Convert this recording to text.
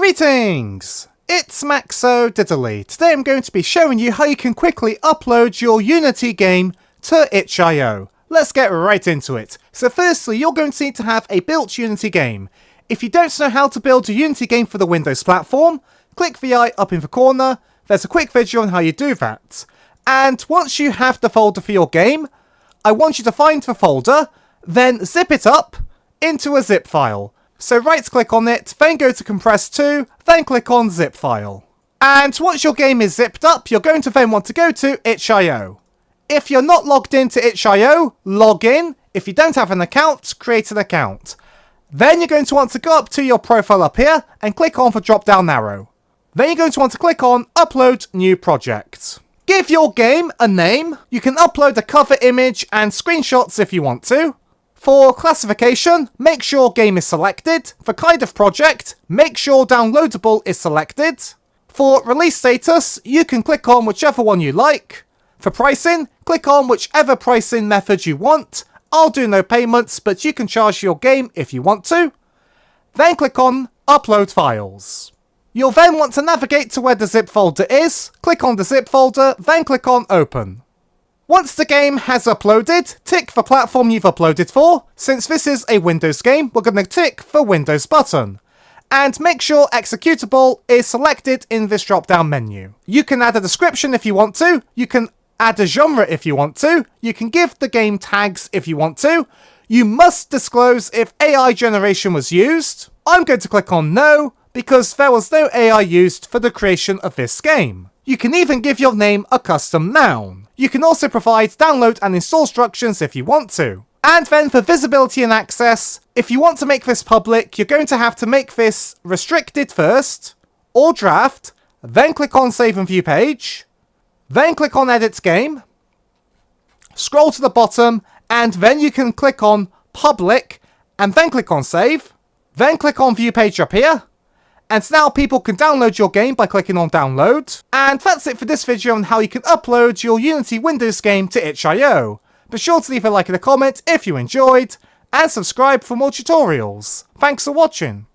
Greetings! It's Maxo Diddly. Today I'm going to be showing you how you can quickly upload your Unity game to itch.io. Let's get right into it. So firstly, you're going to need to have a built Unity game. If you don't know how to build a Unity game for the Windows platform, click the eye up in the corner. There's a quick video on how you do that. And once you have the folder for your game, I want you to find the folder, then zip it up into a zip file. So right click on it, then go to compress to, then click on zip file. And once your game is zipped up, you're going to then want to go to itch.io. If you're not logged into itch.io, log in. If you don't have an account, create an account. Then you're going to want to go up to your profile up here and click on the drop down arrow. Then you're going to want to click on upload new project. Give your game a name. You can upload a cover image and screenshots if you want to. For classification, make sure game is selected. For kind of project, make sure downloadable is selected. For release status, you can click on whichever one you like. For pricing, click on whichever pricing method you want. I'll do no payments, but you can charge your game if you want to. Then click on upload files. You'll then want to navigate to where the zip folder is. Click on the zip folder, then click on open. Once the game has uploaded, tick the platform you've uploaded for. Since this is a Windows game, we're going to tick the Windows button. And make sure executable is selected in this drop-down menu. You can add a description if you want to. You can add a genre if you want to. You can give the game tags if you want to. You must disclose if AI generation was used. I'm going to click on no, because there was no AI used for the creation of this game. You can even give your name a custom noun. You can also provide download and install instructions if you want to. And then for visibility and access, if you want to make this public, you're going to have to make this restricted first, or draft, then click on save and view page, then click on edit game, scroll to the bottom, and then you can click on public, and then click on save, then click on view page up here. And now people can download your game by clicking on download. And that's it for this video on how you can upload your Unity Windows game to itch.io. Be sure to leave a like and a comment if you enjoyed, and subscribe for more tutorials. Thanks for watching.